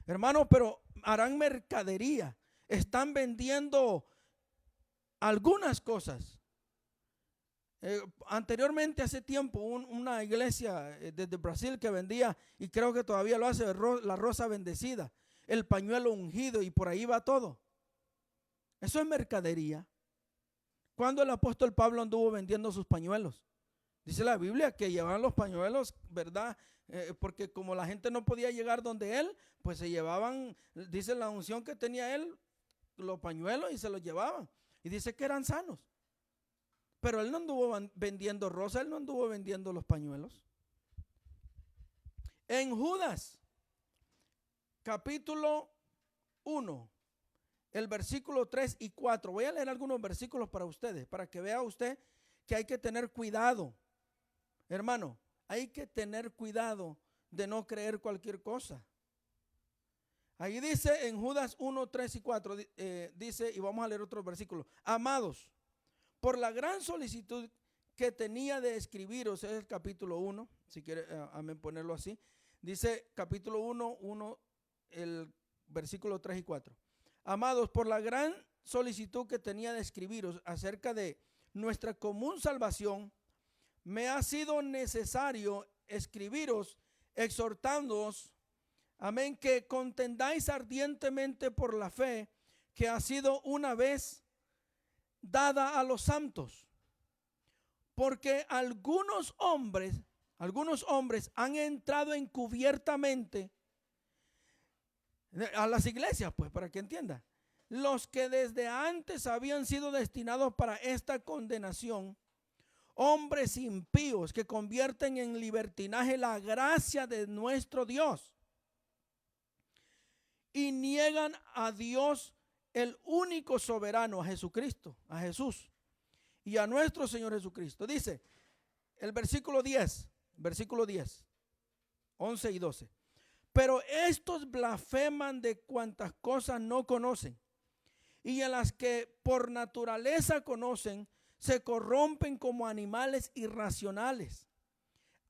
Hermano, pero harán mercadería, están vendiendo algunas cosas. Anteriormente, hace tiempo, una iglesia desde Brasil que vendía, y creo que todavía lo hace, la rosa bendecida, el pañuelo ungido, y por ahí va todo. Eso es mercadería. ¿Cuándo el apóstol Pablo anduvo vendiendo sus pañuelos? Dice la Biblia que llevaban los pañuelos, ¿verdad? Porque como la gente no podía llegar donde él, pues se llevaban, dice la unción que tenía él, los pañuelos, y se los llevaban. Y dice que eran sanos. Pero él no anduvo vendiendo rosas, él no anduvo vendiendo los pañuelos. En Judas, capítulo 1, el versículo 3 y 4. Voy a leer algunos versículos para ustedes, para que vea usted que hay que tener cuidado. Hermano, hay que tener cuidado de no creer cualquier cosa. Ahí dice en Judas 1, 3 y 4, dice, y vamos a leer otros versículos. Amados, por la gran solicitud que tenía de escribiros, es el capítulo 1, si quiere ponerlo así. Dice capítulo 1, el versículo 3 y 4. Amados, por la gran solicitud que tenía de escribiros acerca de nuestra común salvación, me ha sido necesario escribiros exhortándoos, amén, que contendáis ardientemente por la fe que ha sido una vez dada a los santos, porque algunos hombres han entrado encubiertamente a las iglesias, pues, para que entienda, los que desde antes habían sido destinados para esta condenación, hombres impíos que convierten en libertinaje la gracia de nuestro Dios y niegan a Dios, el único soberano, a Jesucristo, a Jesús y a nuestro Señor Jesucristo. Dice el versículo 10, 11 y 12. Pero estos blasfeman de cuantas cosas no conocen, y en las que por naturaleza conocen, se corrompen como animales irracionales.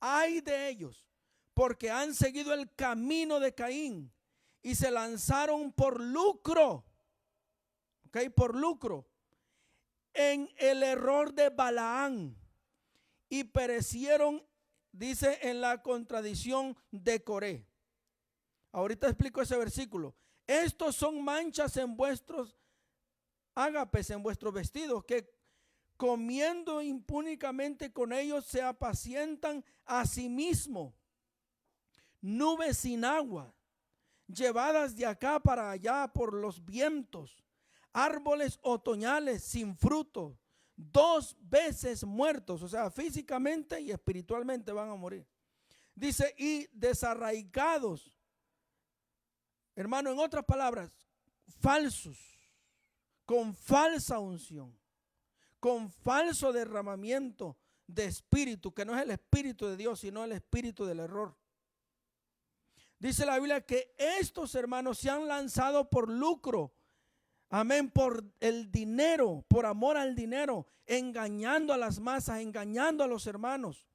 Ay de ellos, porque han seguido el camino de Caín y se lanzaron por lucro, por lucro, en el error de Balaam, y perecieron, dice, en la contradicción de Coré. Ahorita explico ese versículo. Estos son manchas en vuestros ágapes, en vuestros vestidos, que comiendo impúnicamente con ellos se apacientan a sí mismos. Nubes sin agua, llevadas de acá para allá por los vientos. Árboles otoñales sin fruto, 2 veces muertos, o sea, físicamente y espiritualmente van a morir. Dice, y desarraigados. Hermano, en otras palabras, falsos, con falsa unción, con falso derramamiento de espíritu, que no es el espíritu de Dios, sino el espíritu del error. Dice la Biblia que estos hermanos se han lanzado por lucro, amén, por el dinero, por amor al dinero, engañando a las masas, engañando a los hermanos,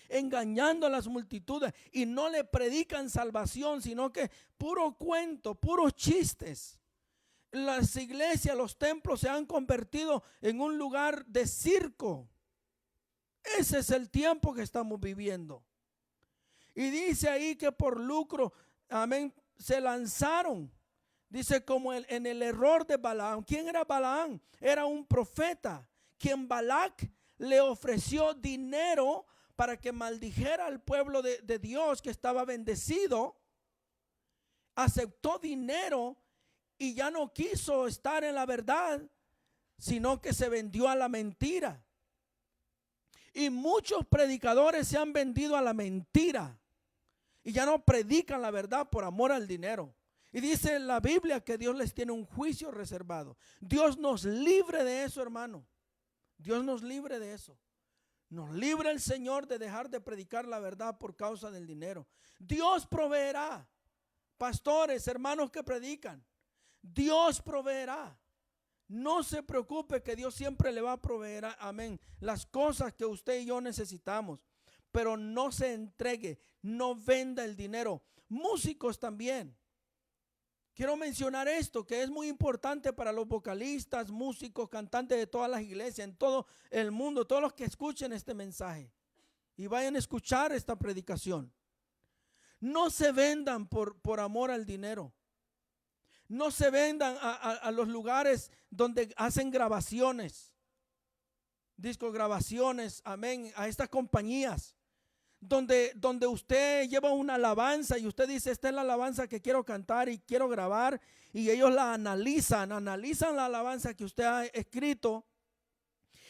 engañando a las multitudes, y no le predican salvación, sino que puro cuento, puros chistes. Las iglesias, los templos se han convertido en un lugar de circo. Ese es el tiempo que estamos viviendo. Y dice ahí que por lucro, amén, se lanzaron. Dice como en el error de Balaam. ¿Quién era Balaam? Era un profeta, quien Balac le ofreció dinero para que maldijera al pueblo de Dios que estaba bendecido. Aceptó dinero y ya no quiso estar en la verdad, sino que se vendió a la mentira. Y muchos predicadores se han vendido a la mentira y ya no predican la verdad por amor al dinero. Y dice la Biblia que Dios les tiene un juicio reservado. Dios nos libre de eso, hermano. Dios nos libre de eso. Nos libre el Señor de dejar de predicar la verdad por causa del dinero. Dios proveerá. Pastores, hermanos que predican, Dios proveerá. No se preocupe que Dios siempre le va a proveer, amén, las cosas que usted y yo necesitamos. Pero no se entregue, no venda el dinero. Músicos también. Quiero mencionar esto que es muy importante para los vocalistas, músicos, cantantes de todas las iglesias, en todo el mundo, todos los que escuchen este mensaje y vayan a escuchar esta predicación. No se vendan por amor al dinero. No se vendan a los lugares donde hacen grabaciones, discograbaciones, amén, a estas compañías. Donde usted lleva una alabanza y usted dice, esta es la alabanza que quiero cantar y quiero grabar, y ellos la analizan la alabanza que usted ha escrito,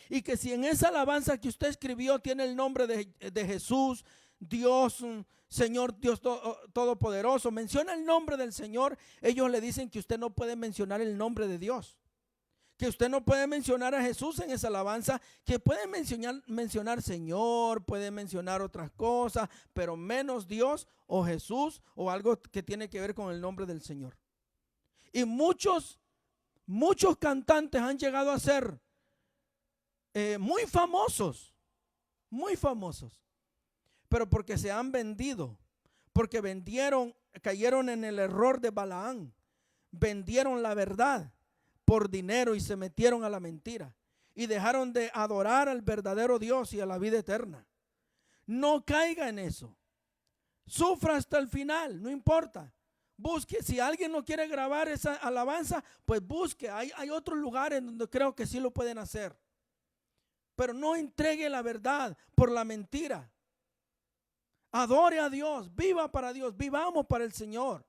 y que si en esa alabanza que usted escribió tiene el nombre de Jesús, Dios, Señor, Dios Todopoderoso, menciona el nombre del Señor, ellos le dicen que usted no puede mencionar el nombre de Dios. Que usted no puede mencionar a Jesús en esa alabanza, que puede mencionar Señor, puede mencionar otras cosas, pero menos Dios o Jesús o algo que tiene que ver con el nombre del Señor. Y muchos cantantes han llegado a ser muy famosos, pero porque se han vendido, porque cayeron en el error de Balaán, vendieron la verdad por dinero y se metieron a la mentira y dejaron de adorar al verdadero Dios y a la vida eterna. No caiga en eso. Sufra hasta el final, no importa. Busque, si alguien no quiere grabar esa alabanza, pues busque. Hay otros lugares donde creo que sí lo pueden hacer. Pero no entregue la verdad por la mentira. Adore a Dios, viva para Dios, vivamos para el Señor.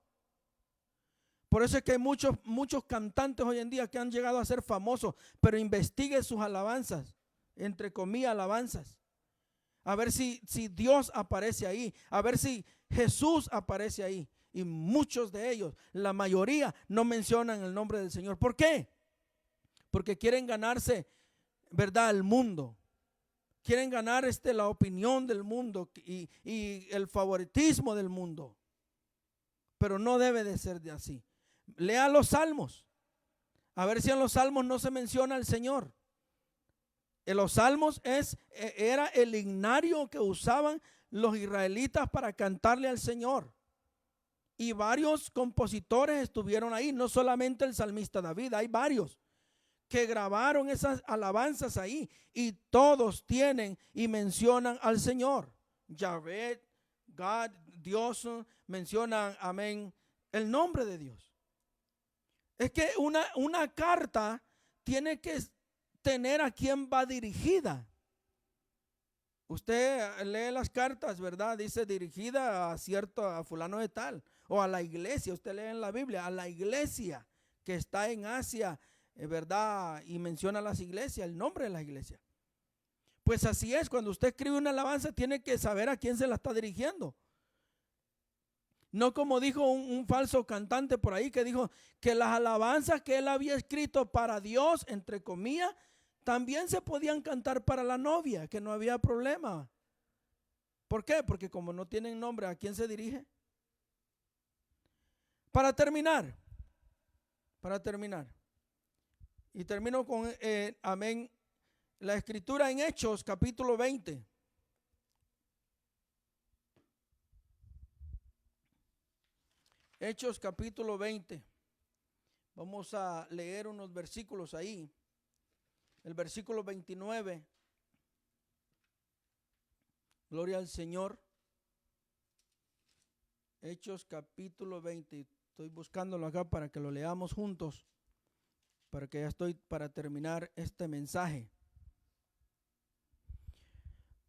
Por eso es que hay muchos cantantes hoy en día que han llegado a ser famosos, pero investigue sus alabanzas, entre comillas alabanzas. A ver si Dios aparece ahí, a ver si Jesús aparece ahí. Y muchos de ellos, la mayoría, no mencionan el nombre del Señor. ¿Por qué? Porque quieren ganarse, ¿verdad?, el mundo. Quieren ganar la opinión del mundo y el favoritismo del mundo. Pero no debe de ser de así. Lea los salmos, a ver si en los salmos no se menciona al Señor. En los salmos era el himnario que usaban los israelitas para cantarle al Señor. Y varios compositores estuvieron ahí, no solamente el salmista David, hay varios que grabaron esas alabanzas ahí y todos tienen y mencionan al Señor. Yahvé, God, Dios, mencionan, amén, el nombre de Dios. Es que una carta tiene que tener a quién va dirigida. Usted lee las cartas, ¿verdad? Dice dirigida a fulano de tal, o a la iglesia. Usted lee en la Biblia, a la iglesia que está en Asia, ¿verdad? Y menciona las iglesias, el nombre de la iglesia. Pues así es, cuando usted escribe una alabanza tiene que saber a quién se la está dirigiendo. No como dijo un falso cantante por ahí que dijo que las alabanzas que él había escrito para Dios, entre comillas, también se podían cantar para la novia, que no había problema. ¿Por qué? Porque como no tienen nombre, ¿a quién se dirige? Para terminar, y termino con, amén, la escritura en Hechos capítulo 20. Hechos capítulo 20. Vamos a leer unos versículos ahí. El versículo 29. Gloria al Señor. Hechos capítulo 20. Estoy buscándolo acá para que lo leamos juntos, para que ya estoy para terminar este mensaje.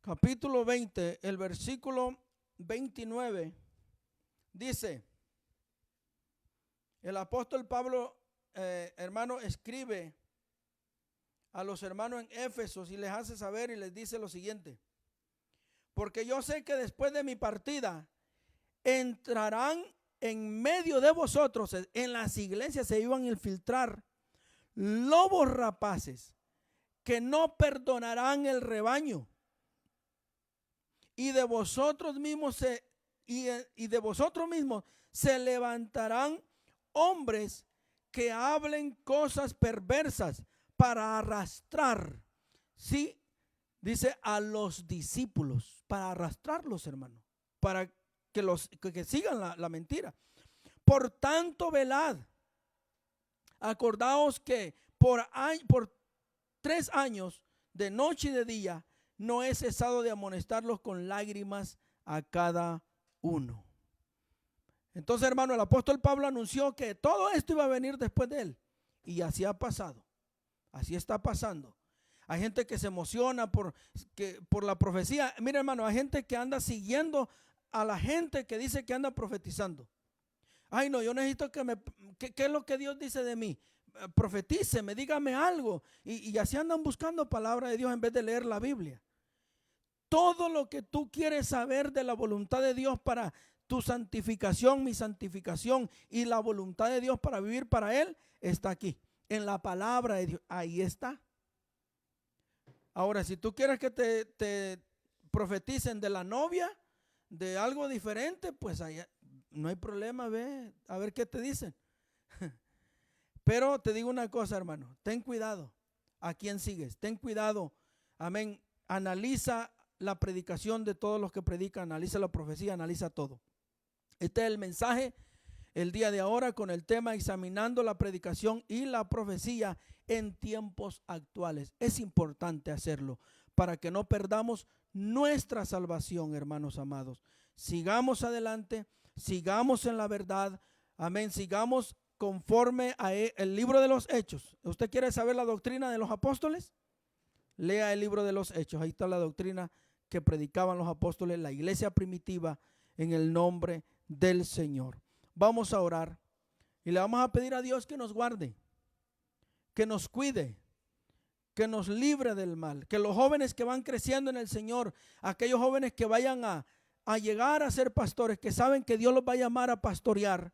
Capítulo 20, el versículo 29 dice: el apóstol Pablo, hermano, escribe a los hermanos en Éfeso y les hace saber y les dice lo siguiente: porque yo sé que después de mi partida entrarán en medio de vosotros, en las iglesias se iban a infiltrar lobos rapaces que no perdonarán el rebaño. Y de vosotros mismos se levantarán hombres que hablen cosas perversas para arrastrar, ¿sí? Dice a los discípulos, para arrastrarlos, hermano, para que sigan la mentira. Por tanto, velad. Acordaos que por 3 años, de noche y de día, no he cesado de amonestarlos con lágrimas a cada uno. Entonces, hermano, el apóstol Pablo anunció que todo esto iba a venir después de él. Y así ha pasado. Así está pasando. Hay gente que se emociona por la profecía. Mira, hermano, hay gente que anda siguiendo a la gente que dice que anda profetizando. Ay, no, yo necesito ¿qué es lo que Dios dice de mí? Profetíceme, dígame algo. Y así andan buscando palabra de Dios en vez de leer la Biblia. Todo lo que tú quieres saber de la voluntad de Dios para tu santificación, mi santificación y la voluntad de Dios para vivir para Él, está aquí, en la palabra de Dios. Ahí está. Ahora, si tú quieres que te profeticen de la novia, de algo diferente, pues allá no hay problema, ve, a ver qué te dicen. Pero te digo una cosa, hermano, ten cuidado a quién sigues, ten cuidado, amén, analiza la predicación de todos los que predican, analiza la profecía, analiza todo. Este es el mensaje el día de ahora con el tema examinando la predicación y la profecía en tiempos actuales. Es importante hacerlo para que no perdamos nuestra salvación, hermanos amados. Sigamos adelante, sigamos en la verdad, amén, sigamos conforme a el libro de los Hechos. ¿Usted quiere saber la doctrina de los apóstoles? Lea el libro de los Hechos, ahí está la doctrina que predicaban los apóstoles, la iglesia primitiva, en el nombre del Señor. Vamos a orar y le vamos a pedir a Dios que nos guarde, que nos cuide, que nos libre del mal, que los jóvenes que van creciendo en el Señor, aquellos jóvenes que vayan a llegar a ser pastores, que saben que Dios los va a llamar a pastorear,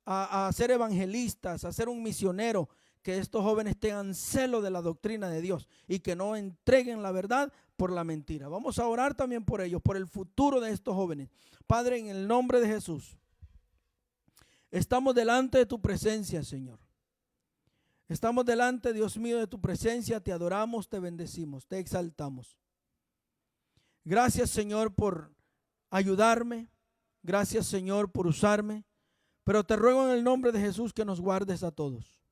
a ser evangelistas, a ser un misionero, que estos jóvenes tengan celo de la doctrina de Dios y que no entreguen la verdad por la mentira. Vamos a orar también por ellos, por el futuro de estos jóvenes. Padre, en el nombre de Jesús, estamos delante de tu presencia, Señor. Estamos delante, Dios mío, de tu presencia. Te adoramos, te bendecimos, te exaltamos. Gracias, Señor, por ayudarme. Gracias, Señor, por usarme. Pero te ruego en el nombre de Jesús que nos guardes a todos.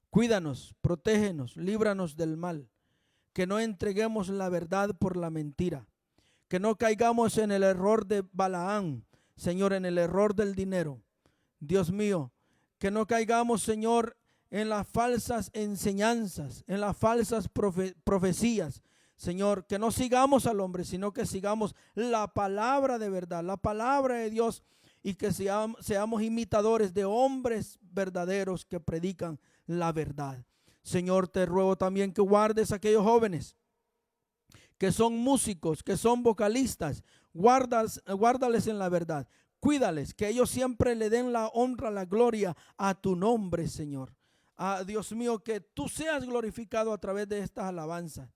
Cuídanos, protégenos, líbranos del mal. Que no entreguemos la verdad por la mentira. Que no caigamos en el error de Balaam, Señor, en el error del dinero. Dios mío, que no caigamos, Señor, en las falsas enseñanzas, en las falsas profecías. Señor, que no sigamos al hombre, sino que sigamos la palabra de verdad, la palabra de Dios, y que seamos imitadores de hombres verdaderos que predican la verdad. Señor, te ruego también que guardes a aquellos jóvenes que son músicos, que son vocalistas. Guárdales en la verdad. Cuídales, que ellos siempre le den la honra, la gloria a tu nombre, Señor. Dios mío, que tú seas glorificado a través de estas alabanzas.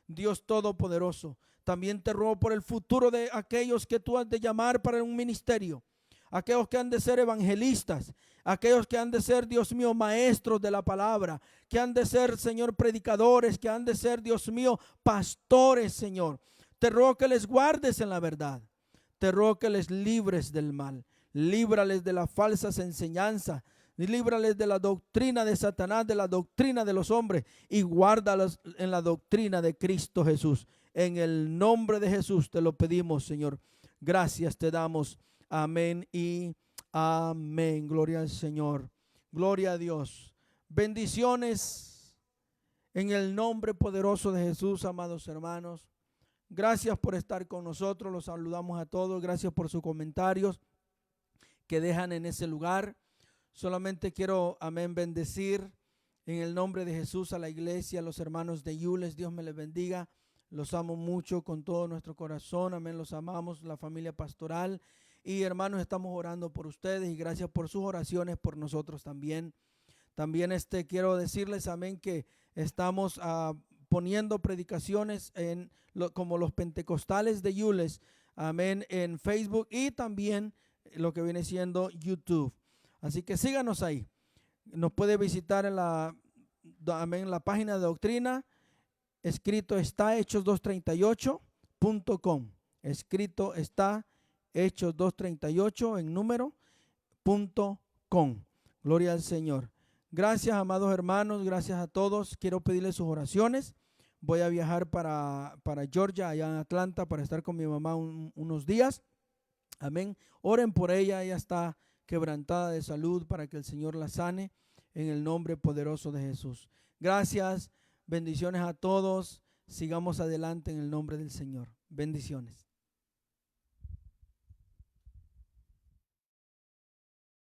Dios Todopoderoso, también te ruego por el futuro de aquellos que tú has de llamar para un ministerio. Aquellos que han de ser evangelistas, aquellos que han de ser, Dios mío, maestros de la palabra, que han de ser, Señor, predicadores, que han de ser, Dios mío, pastores, Señor. Te ruego que les guardes en la verdad. Te ruego que les libres del mal. Líbrales de las falsas enseñanzas. Líbrales de la doctrina de Satanás, de la doctrina de los hombres, y guárdalos en la doctrina de Cristo Jesús. En el nombre de Jesús te lo pedimos, Señor. Gracias te damos. Amén y amén. Gloria al Señor. Gloria a Dios. Bendiciones en el nombre poderoso de Jesús, amados hermanos. Gracias por estar con nosotros. Los saludamos a todos. Gracias por sus comentarios que dejan en ese lugar. Solamente quiero, amén, bendecir en el nombre de Jesús a la iglesia, a los hermanos de Yules. Dios me les bendiga. Los amo mucho con todo nuestro corazón. Amén. Los amamos, la familia pastoral. Y hermanos, estamos orando por ustedes y gracias por sus oraciones por nosotros también. También quiero decirles, amén, que estamos poniendo predicaciones como los pentecostales de Yules, amén, en Facebook y también lo que viene siendo YouTube. Así que síganos ahí. Nos puede visitar en la página de doctrina. Escrito está hechos238.com. Escrito está hechos238 en número.com. Gloria al Señor. Gracias, amados hermanos, gracias a todos. Quiero pedirles sus oraciones. Voy a viajar para Georgia, allá en Atlanta, para estar con mi mamá unos días. Amén. Oren por ella, ella está quebrantada de salud, para que el Señor la sane en el nombre poderoso de Jesús. Gracias, bendiciones a todos. Sigamos adelante en el nombre del Señor. Bendiciones.